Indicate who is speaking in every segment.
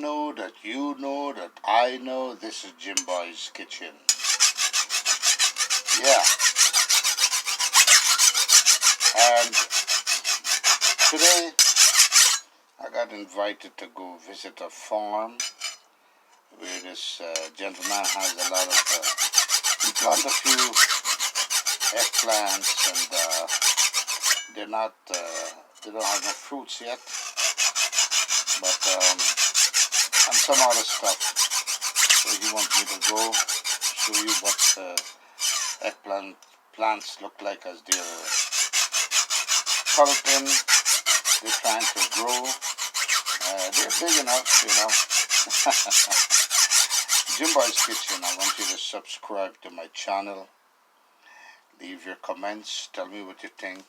Speaker 1: know, that you know, that I know. This is Jim Boy's Kitchen. Yeah. And today I got invited to go visit a farm where this gentleman has a lot of, he planted a few eggplants, and they're not, they don't have no fruits yet, but and some other stuff. So he wants me to go show you what plants look like as they're developing. They're trying to grow. They're big enough, you know. Jim Boy's Kitchen. I want you to subscribe to my channel. Leave your comments. Tell me what you think.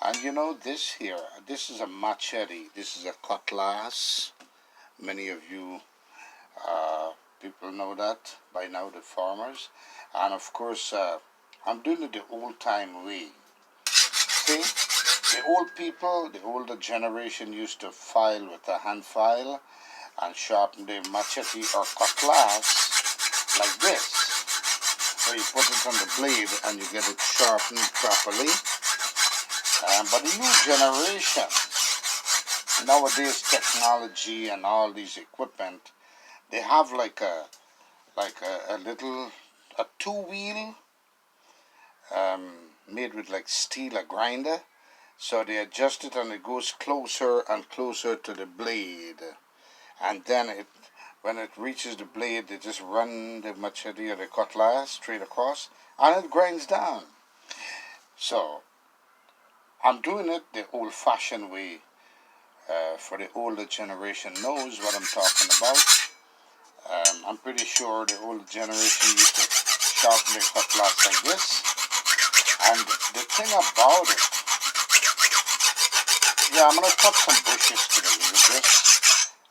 Speaker 1: And you know, this here, this is a machete. This is a cutlass. Many of you people know that by now, the farmers. And of course, I'm doing it the old-time way. See, the old people, the older generation used to file with a hand file and sharpen the machete or cutlass like this. So you put it on the blade and you get it sharpened properly. But the new generation, nowadays technology and all these equipment, they have like a little two-wheel made with like steel, a grinder. So they adjust it and it goes closer and closer to the blade. And then when it reaches the blade, they just run the machete or the cutlass straight across and it grinds down. So I'm doing it the old-fashioned way. For the older generation knows what I'm talking about. I'm pretty sure the older generation used to sharpen the cutlass like this. And the thing about it, yeah, I'm going to cut some bushes today with this.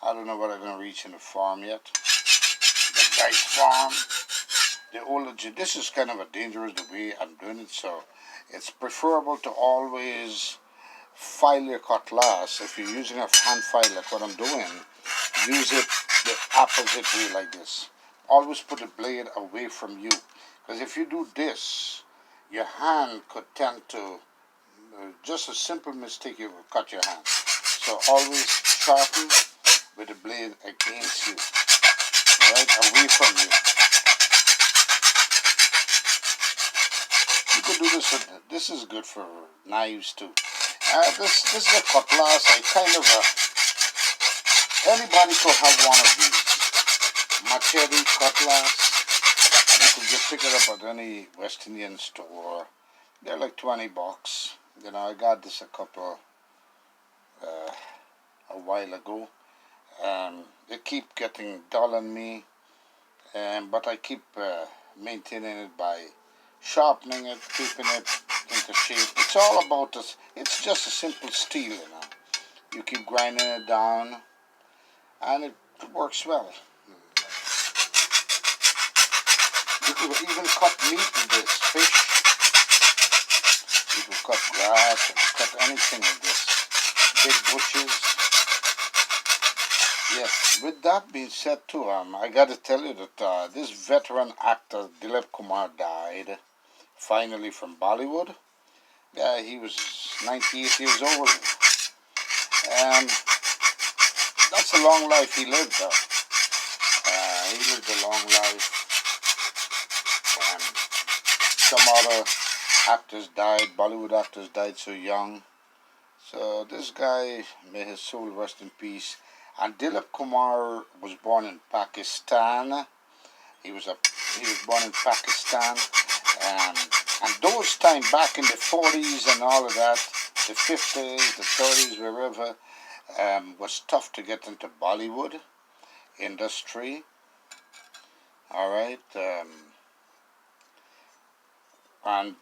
Speaker 1: I don't know what I'm going to reach in the farm yet. The guy's farm. The older, this is kind of a dangerous the way I'm doing it, so it's preferable to always file your cutlass. If you're using a hand file like what I'm doing, use it the opposite way like this. Always put the blade away from you, because if you do this, your hand could tend to, just a simple mistake, you will cut your hand. So always sharpen with the blade against you, right, away from you. You could do this with, this is good for knives too. This is a cutlass. Anybody could have one of these. Machete cutlass. You could just pick it up at any West Indian store. They're like $20. You know, I got this a while ago. They keep getting dull on me, but I keep maintaining it by sharpening it, keeping it into shape. It's all about this. It's just a simple steel, you know. You keep grinding it down, and it works well. You could even cut meat with this, fish. You could cut grass and cut anything with this. Big bushes. Yes, with that being said too, I got to tell you that this veteran actor Dilip Kumar died finally from Bollywood. Yeah, he was 98 years old. And that's a long life he lived though. He lived a long life. Some other actors died, Bollywood actors died so young. So this guy, may his soul rest in peace. And Dilip Kumar was born in Pakistan. He was born in Pakistan, and those time back in the 40s and all of that, the 50s, the 30s, wherever, was tough to get into Bollywood industry. All right, and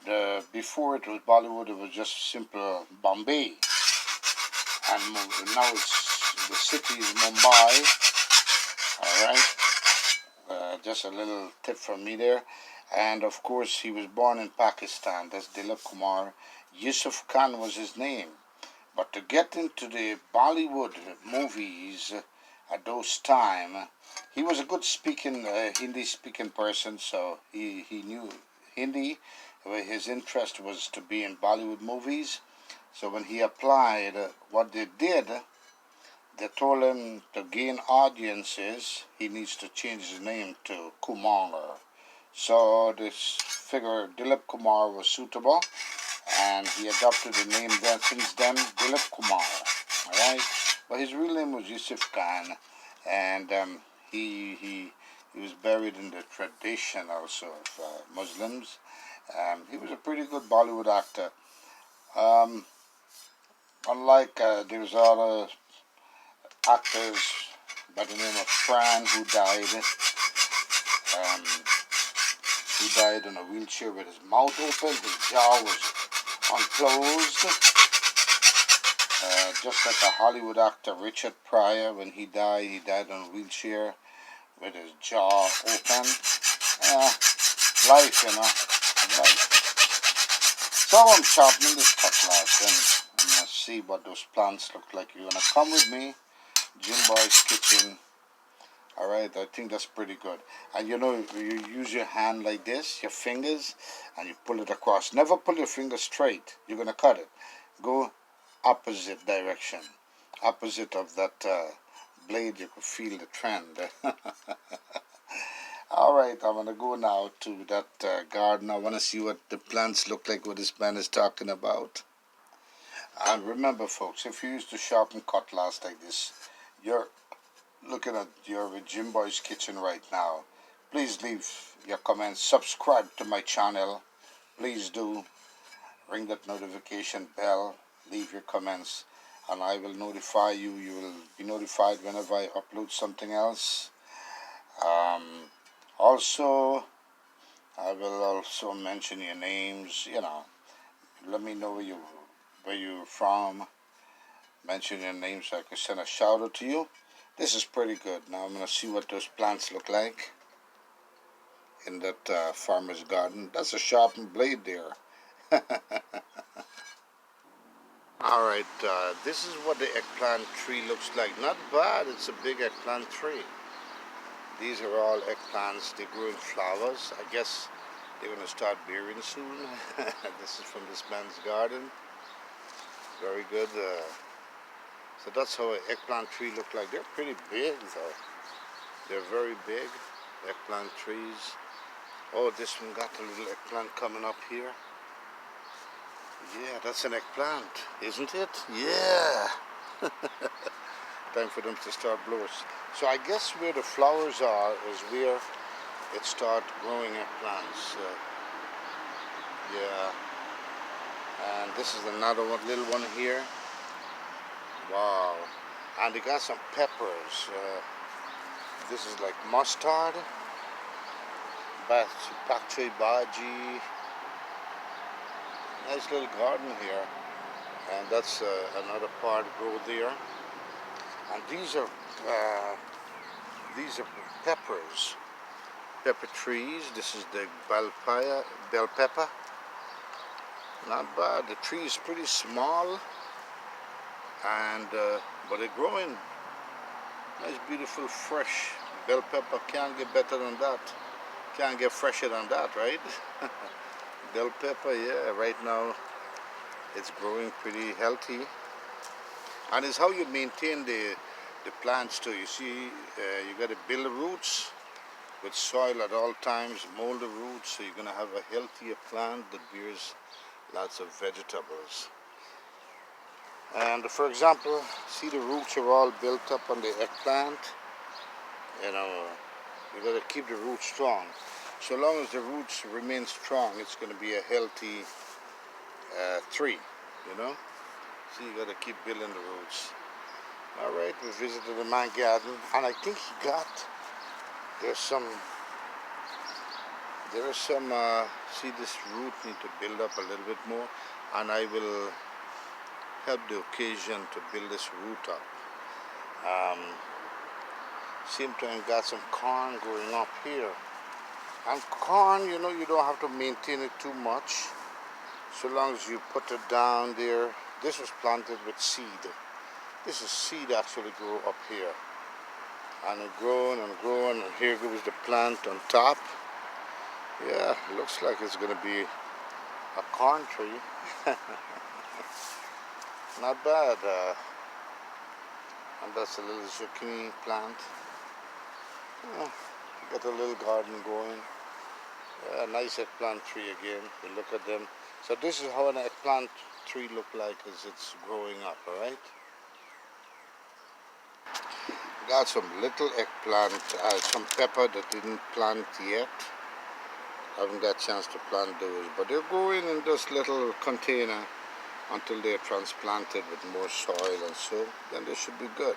Speaker 1: before it was Bollywood, it was just simple Bombay, and now the city is Mumbai. All right. Just a little tip from me there. And of course, he was born in Pakistan. That's Dilip Kumar. Yusuf Khan was his name. But to get into the Bollywood movies, at those time. He was a good speaking Hindi speaking person, so he knew Hindi. His interest was to be in Bollywood movies. So when he applied, what they did, they told him to gain audiences, he needs to change his name to Kumar. So this figure, Dilip Kumar, was suitable, and he adopted the name then. Since then, Dilip Kumar. All right, but his real name was Yusuf Khan, and he was buried in the tradition also of Muslims. He was a pretty good Bollywood actor. Um, Unlike there's other actors by the name of Fran um, who died in a wheelchair with his mouth open, his jaw was unclosed, just like a Hollywood actor Richard Pryor. When he died in a wheelchair with his jaw open. Life, life. So I'm chopping this cutlass, and I'm gonna see what those plants look like. You're gonna come with me, Jim Boy's Kitchen. Alright, I think that's pretty good. And you use your hand like this, your fingers, and you pull it across. Never pull your finger straight. You're gonna cut it. Go opposite direction. Opposite of that blade, you can feel the trend. Alright, I'm gonna go now to that garden. I wanna see what the plants look like, what this man is talking about. And remember, folks, if you used to sharpen cutlass like this, you're looking at your Jim Boy's Kitchen right now. Please leave your comments. Subscribe to my channel. Please do. Ring that notification bell. Leave your comments, and I will notify you. You will be notified whenever I upload something else. Also, I will also mention your names. Let me know where you're from. Mention your name so I can send a shout out to you. This is pretty good. Now I'm going to see what those plants look like in that farmer's garden. That's a sharpened blade there. Alright, this is what the eggplant tree looks like. Not bad, it's a big eggplant tree. These are all eggplants. They grow in flowers. I guess they're going to start bearing soon. This is from this man's garden. Very good. So that's how an eggplant tree look like. They're pretty big though. They're very big, eggplant trees. Oh, this one got a little eggplant coming up here. Yeah, that's an eggplant, isn't it? Yeah. Time for them to start blowing. So I guess where the flowers are is where it starts growing eggplants. Yeah. And this is another one, little one here. Wow. And they got some peppers. This is like mustard, pak choy bhaji. Nice little garden here. And that's another part grow there. And these are peppers, pepper trees. This is the bell pepper. Not bad. The tree is pretty small, and but they're growing. Nice, beautiful, fresh bell pepper. Can't get better than that. Can't get fresher than that, right? Bell pepper, yeah. Right now, it's growing pretty healthy. And it's how you maintain the plants too. You see, you got to build the roots with soil at all times, mold the roots, so you're going to have a healthier plant that bears lots of vegetables. And for example, see the roots are all built up on the eggplant. You got to keep the roots strong. So long as the roots remain strong, it's going to be a healthy tree, So you got to keep building the roots. All right, we visited the man garden, and I think there's some, see, this root need to build up a little bit more, and I will help the occasion to build this root up. Same time got some corn growing up here. And corn, you don't have to maintain it too much. So long as you put it down there. This was planted with seed. This is seed actually grew up here. and growing, and here goes the plant on top. Yeah, looks like it's gonna be a corn tree. Not bad. And that's a little zucchini plant. Oh, got a little garden going. A nice eggplant tree again. We look at them. So this is how an eggplant tree look like as it's growing up, alright? Got some little eggplant, some pepper that didn't plant yet. Haven't got a chance to plant those, but they're growing in this little container until they're transplanted with more soil and so, then they should be good.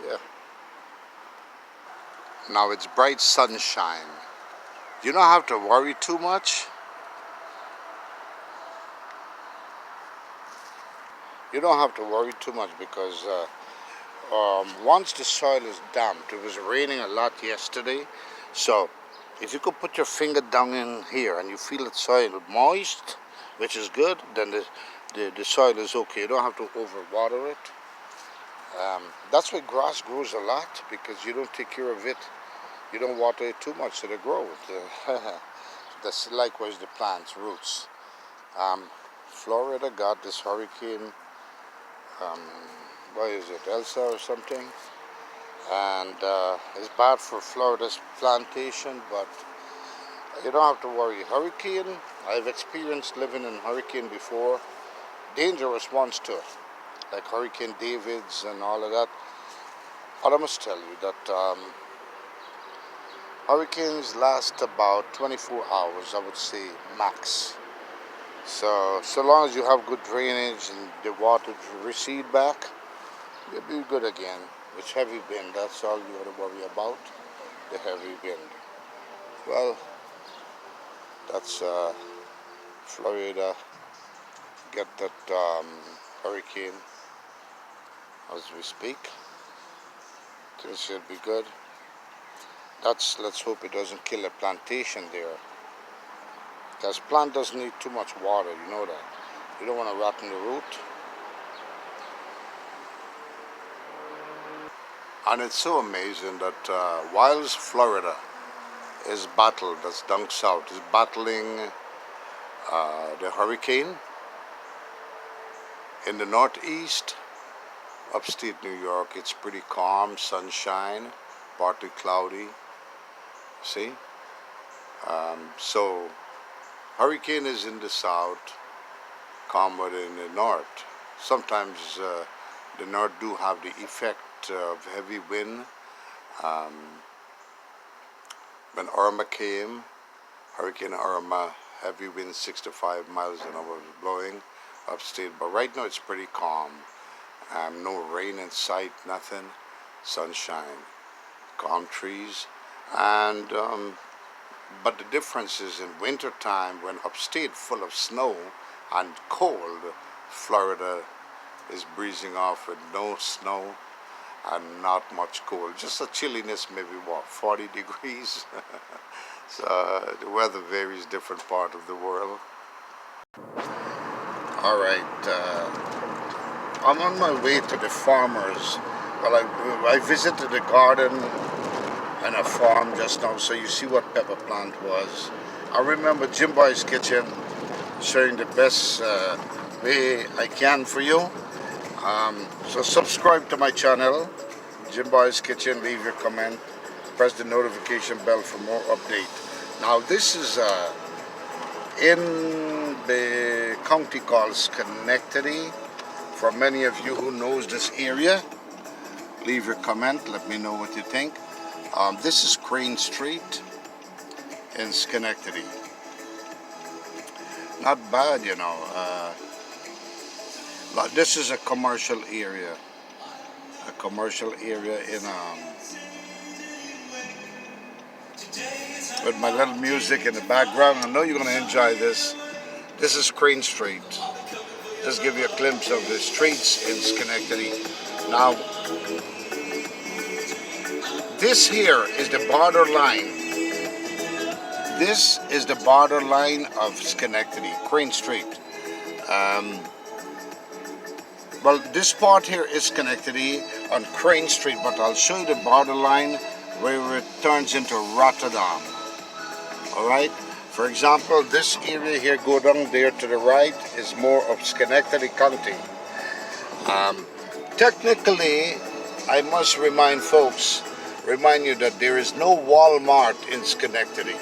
Speaker 1: Yeah. Now it's bright sunshine. You don't have to worry too much. You don't have to worry too much because once the soil is damp, it was raining a lot yesterday, so if you could put your finger down in here and you feel the soil moist, which is good, then the soil is okay. You don't have to overwater it. That's why grass grows a lot, because you don't take care of it. You don't water it too much, so they grow. That's likewise the plants, roots. Florida got this hurricane, what is it, Elsa or something? And it's bad for Florida's plantation, but you don't have to worry. Hurricane, I've experienced living in hurricane before. Dangerous ones too, like Hurricane David's and all of that. But I must tell you that hurricanes last about 24 hours, I would say, max. So long as you have good drainage and the water recede back, you'll be good again. With heavy wind, that's all you got to worry about, the heavy wind. Well, that's Florida. Get that hurricane as we speak. Things should be good. Let's hope it doesn't kill a plantation there. Because plant doesn't need too much water, you know that. You don't want to rotten the root. And it's so amazing that whilst Florida is battled, that's down south, is battling the hurricane, in the northeast, upstate New York, it's pretty calm, sunshine, partly cloudy. See? So, hurricane is in the south, calmer in the north. Sometimes the north do have the effect of heavy wind. When Irma came, Hurricane Irma, heavy wind 65 miles an hour was blowing upstate, but right now it's pretty calm. No rain in sight, nothing, sunshine, calm trees, and but the difference is in winter time, when upstate full of snow and cold, Florida is breezing off with no snow and not much cold, just a chilliness, maybe what, 40 degrees. So the weather varies different part of the world. All right, I'm on my way to the farmers. Well, I visited the garden and a farm just now, so you see what pepper plant was. I remember Jim Boy's Kitchen, showing the best way I can for you. So subscribe to my channel, Jim Boy's Kitchen, leave your comment, press the notification bell for more update. Now this is in the county called Schenectady. For many of you who knows this area, leave your comment, let me know what you think. This is Crane Street in Schenectady. Not bad, you know. This is a commercial area. A commercial area in with my little music in the background. I know you're going to enjoy this. This is Crane Street. Just give you a glimpse of the streets in Schenectady. Now, this here is the border line. This is the border line of Schenectady, Crane Street. Well, this part here is Schenectady on Crane Street, but I'll show you the borderline where it turns into Rotterdam. All right. For example, this area here, go down there to the right, is more of Schenectady County. Technically, I must remind you that there is no Walmart in Schenectady.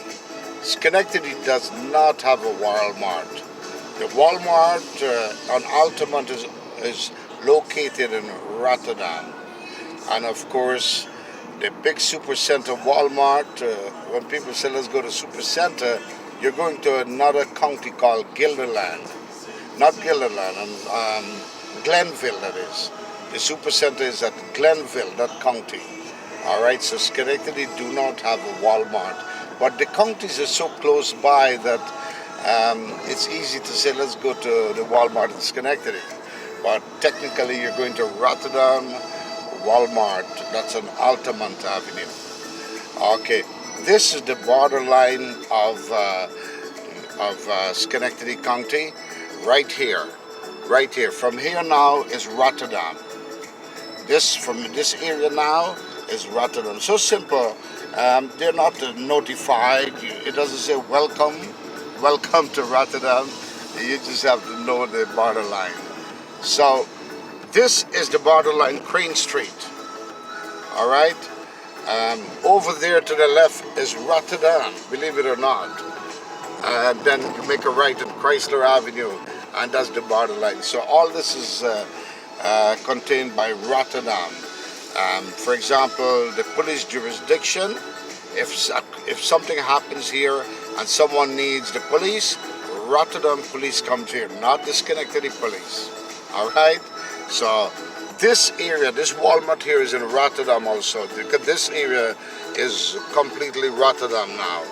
Speaker 1: Schenectady does not have a Walmart. The Walmart on Altamont is located in Rotterdam. And of course, the big supercenter Walmart, when people say let's go to supercenter, you're going to another county called Gilderland. Not Gilderland, Glenville that is. The supercenter is at Glenville, that county. All right, so Schenectady do not have a Walmart. But the counties are so close by that it's easy to say, let's go to the Walmart in Schenectady. But technically, you're going to Rotterdam Walmart. That's on Altamont Avenue. Okay, this is the borderline of Schenectady County, right here. Right here. From here now is Rotterdam. From this area now is Rotterdam. So simple. They're not notified. It doesn't say welcome to Rotterdam. You just have to know the borderline. So this is the borderline, Crane Street. All right. Over there to the left is Rotterdam, believe it or not. And then you make a right at Chrysler Avenue, and that's the borderline. So all this is contained by Rotterdam. For example, the police jurisdiction, if something happens here and someone needs the police, Rotterdam police comes here, not the Schenectady police. All right? So this area, this Walmart here is in Rotterdam also, because this area is completely Rotterdam now.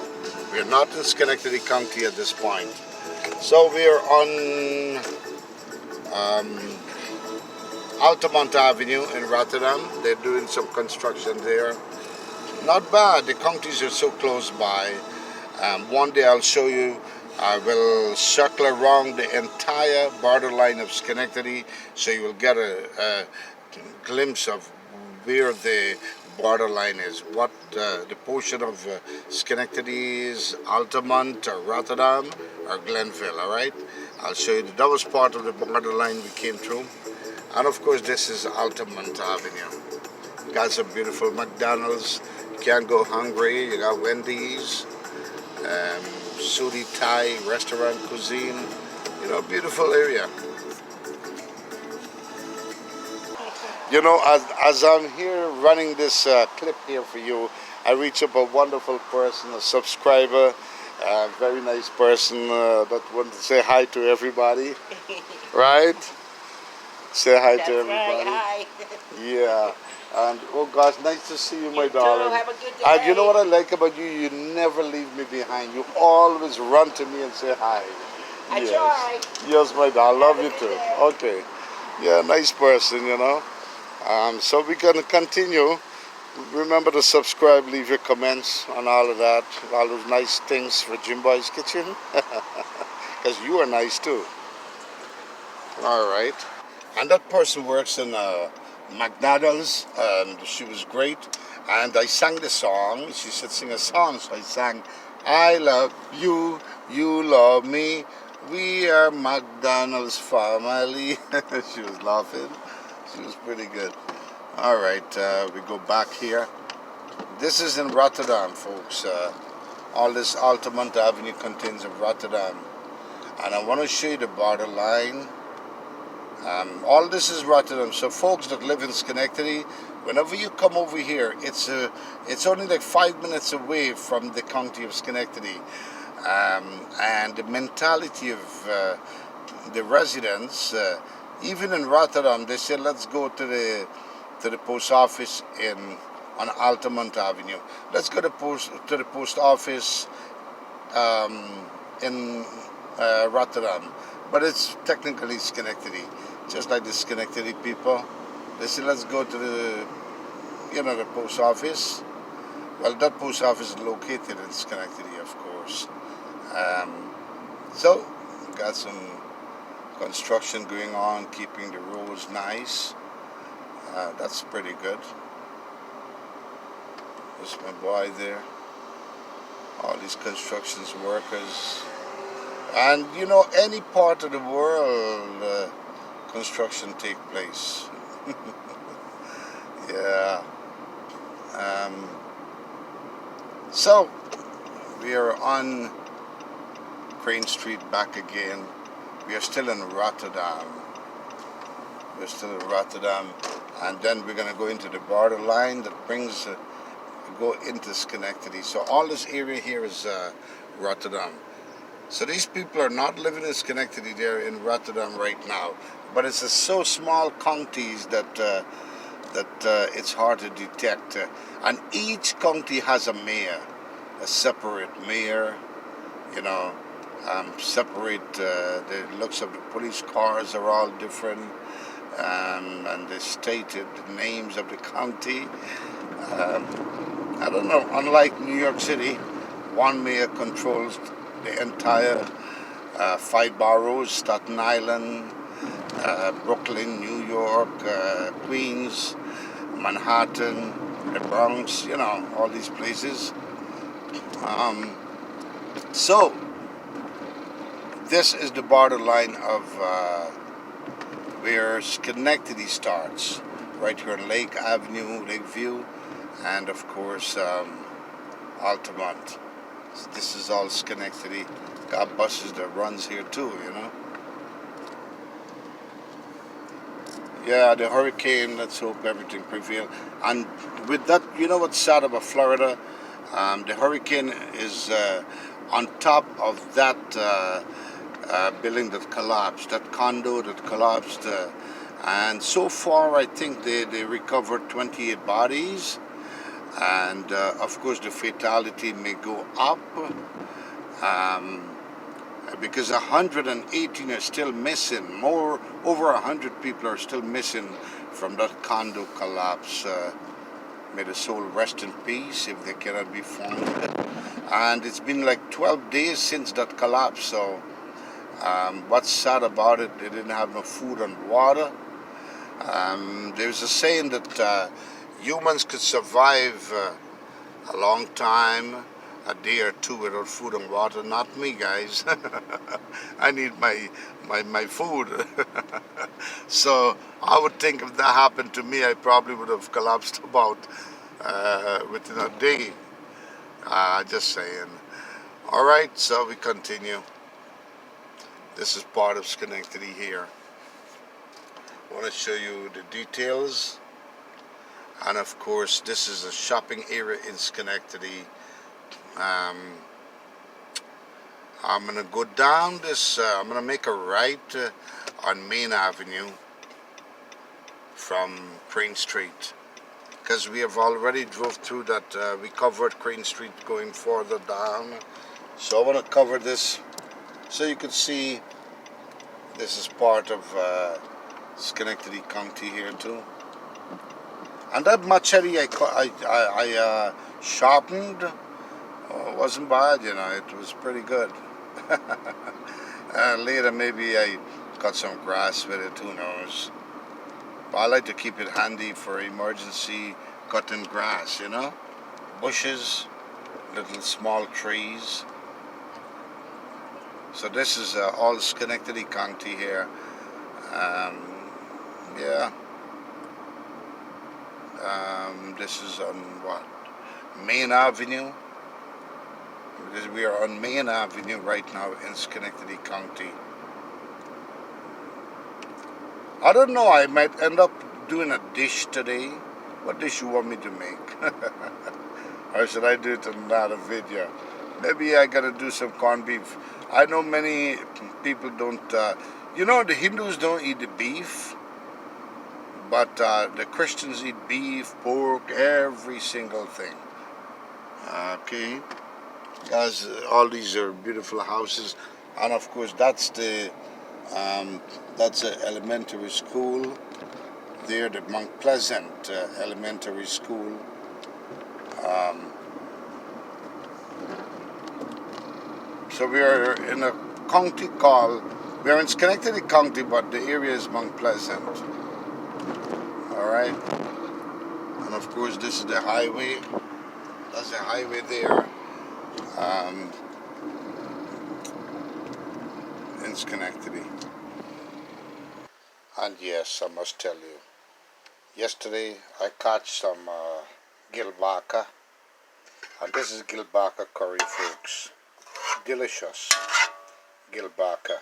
Speaker 1: We're not in Schenectady County at this point. So we're on Altamont Avenue in Rotterdam. They're doing some construction there. Not bad. The counties are so close by. One day I'll show you. I will circle around the entire borderline of Schenectady, so you will get a glimpse of where the borderline is. What the portion of Schenectady is, Altamont or Rotterdam or Glenville. All right. I'll show you. That was part of the borderline we came through. And of course, this is Altamont Avenue. You got some beautiful McDonald's. You can't go hungry. You got Wendy's, Sudi Thai restaurant cuisine. You know, beautiful area. You know, as I'm here running this clip here for you, I reach up a wonderful person, a subscriber, a very nice person that wants to say hi to everybody. Right? Say hi to everybody.
Speaker 2: Right, hi.
Speaker 1: Yeah. And oh gosh, nice to see you, my
Speaker 2: You too.
Speaker 1: darling.
Speaker 2: Have a good day.
Speaker 1: And you know what I like about you? You never leave me behind. You always run to me and say hi.
Speaker 2: I
Speaker 1: Yes.
Speaker 2: try.
Speaker 1: Yes, my darling. I love
Speaker 2: Have a
Speaker 1: you
Speaker 2: good
Speaker 1: too.
Speaker 2: day.
Speaker 1: Okay. Yeah, nice person, you know. So we're going to continue. Remember to subscribe, leave your comments on all of that, all those nice things for Jim Boy's Kitchen. Because you are nice too. All right. And that person works in McDonald's, and she was great. And I sang the song. She said sing a song, so I sang, I love you, you love me, we are McDonald's family. She was laughing. She was pretty good. All right, we go back here. This is in Rotterdam, folks. All this Altamont Avenue contains of Rotterdam. And I want to show you the borderline. All this is Rotterdam. So folks that live in Schenectady, whenever you come over here, it's only like 5 minutes away from the county of Schenectady. And the mentality of the residents, even in Rotterdam, they say, let's go to the post office on Altamont Avenue. Let's go to the post office in Rotterdam. But it's technically Schenectady. Just like the Schenectady people, they say, let's go to the post office. Well, that post office is located in Schenectady, of course. So, got some Construction going on, keeping the roads nice. That's pretty good. There's my boy there. All these constructions workers. And you know, any part of the world, construction take place. Yeah. Um, so we are on Crane Street back again. We are still in Rotterdam. We're still in Rotterdam, and then we're gonna go into the borderline that brings go into Schenectady. So all this area here is Rotterdam. So these people are not living in Schenectady; they're in Rotterdam right now. But it's so small counties that it's hard to detect. And each county has a mayor, a separate mayor. You know, separate. The looks of the police cars are all different, and they stated the names of the county. I don't know. Unlike New York City, one mayor controls the entire 5 boroughs: Staten Island, Brooklyn, New York, Queens, Manhattan, the Bronx. You know, all these places. So this is the borderline of where Schenectady starts, right here on Lake Avenue, Lakeview, and of course Altamont. So this is all Schenectady. Got buses that runs here too, you know. Yeah, the hurricane, let's hope everything prevails. And with that, you know what's sad about Florida? The hurricane is on top of that building that collapsed, that condo that collapsed. And so far, I think they recovered 28 bodies. And of course, the fatality may go up because 118 are still missing. Over 100 people are still missing from that condo collapse. May the soul rest in peace if they cannot be found. And it's been like 12 days since that collapse. So what's sad about it, they didn't have no food and water. There's a saying that humans could survive a long time, a day or two without food and water. Not me, guys. I need my food. So I would think if that happened to me, I probably would have collapsed about within a day. Just saying. All right, so we continue. This is part of Schenectady here. I want to show you the details. And of course, this is a shopping area in Schenectady. I'm going to go down this, I'm going to make a right on Main Avenue from Crane Street. Because we have already drove through that, we covered Crane Street going further down. So I want to cover this so you can see this is part of Schenectady County here too. And that machete I sharpened wasn't bad, you know, it was pretty good. Later maybe I cut some grass with it, who knows. But I like to keep it handy for emergency cutting grass, you know. Bushes, little small trees. So this is all Schenectady County here. Yeah. This is on what? Main Avenue. Because we are on Main Avenue right now in Schenectady County. I don't know, I might end up doing a dish today. What dish you want me to make? Or should I do it in another video? Maybe I gotta do some corned beef. I know many people don't, you know, the Hindus don't eat the beef. But the Christians eat beef, pork, every single thing. Okay, guys, all these are beautiful houses, and of course that's the elementary school. There, the Mount Pleasant Elementary School. So we are in a county called We're in Schenectady County, but the area is Mount Pleasant. Alright? And of course this is the highway. That's the highway there. In Schenectady. And yes, I must tell you, yesterday I caught some gilbacker, and this is gilbacker curry, folks. Delicious gilbacker.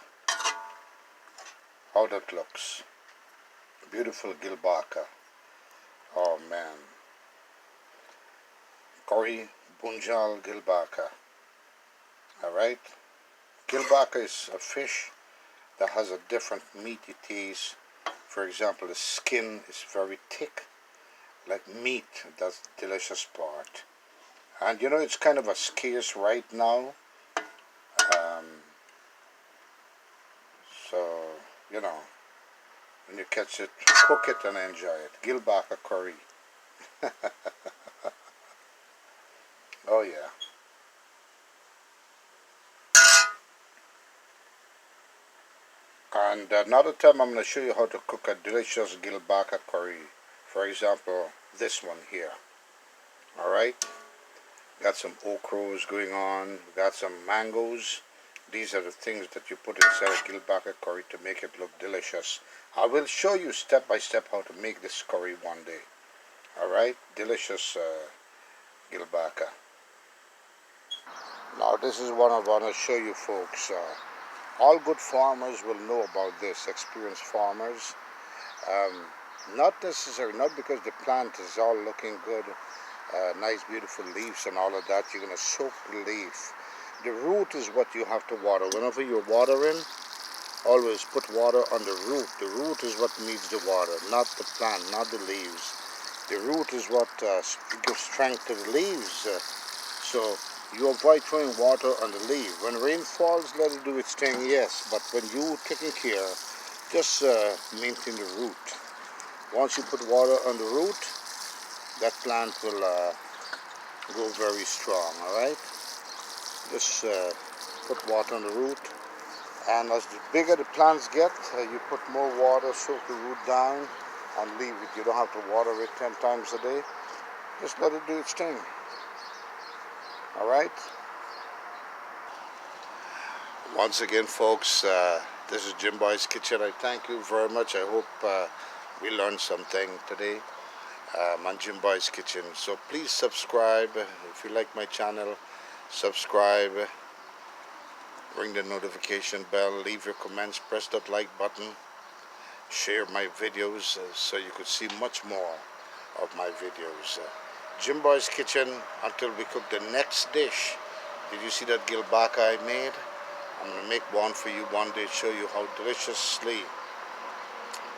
Speaker 1: How that looks. Beautiful gilbacker. Oh man. Curry bunjal gilbacker. Alright? Gilbacker is a fish that has a different meaty taste. For example, the skin is very thick, like meat. That's the delicious part. And you know, it's kind of a scarce right now. So, you know, when you catch it, cook it and enjoy it. Gilbacker curry. Oh yeah. And another time I'm going to show you how to cook a delicious gilbacker curry. For example, this one here. Alright? Got some okras going on. Got some mangoes. These are the things that you put inside a gilbacker curry to make it look delicious. I will show you step by step how to make this curry one day. Alright? Delicious gilbacker. Now this is what I want to show you, folks. All good farmers will know about this, experienced farmers. Not necessarily, not because the plant is all looking good, nice beautiful leaves and all of that. You're going to soak the leaf. The root is what you have to water. Whenever you're watering, always put water on the root. The root is what needs the water, not the plant, not the leaves. The root is what gives strength to the leaves. So you avoid throwing water on the leaf. When rain falls, let it do its thing, yes. But when you taking care, just maintain the root. Once you put water on the root, that plant will go very strong, alright? Just put water on the root. And as the bigger the plants get, you put more water, soak the root down, and leave it. You don't have to water it 10 times a day. Just let it do its thing. Alright? Once again, folks, this is Jim Boy's Kitchen. I thank you very much. I hope we learned something today on Jim Boy's Kitchen. So please subscribe. If you like my channel, subscribe. Ring the notification bell. Leave your comments. Press that like button. Share my videos so you could see much more of my videos. Jim Boy's Kitchen until we cook the next dish. Did you see that gilbacker I made? I'm going to make one for you one day, show you how deliciously,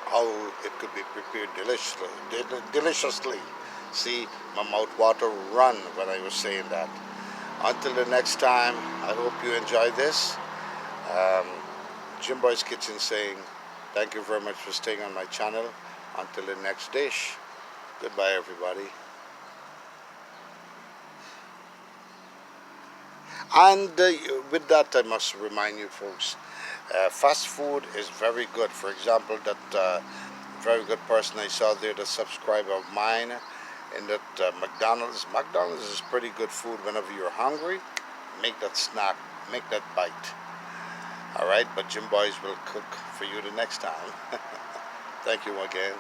Speaker 1: how it could be prepared deliciously. See, my mouth water run when I was saying that. Until the next time, I hope you enjoy this. Jim Boy's Kitchen saying, thank you very much for staying on my channel. Until the next dish, goodbye everybody. And with that, I must remind you folks, fast food is very good. For example, that very good person I saw there, the subscriber of mine, in that McDonald's. McDonald's is pretty good food. Whenever you're hungry, make that snack, make that bite. Alright, but Jim Boys will cook for you the next time. Thank you again.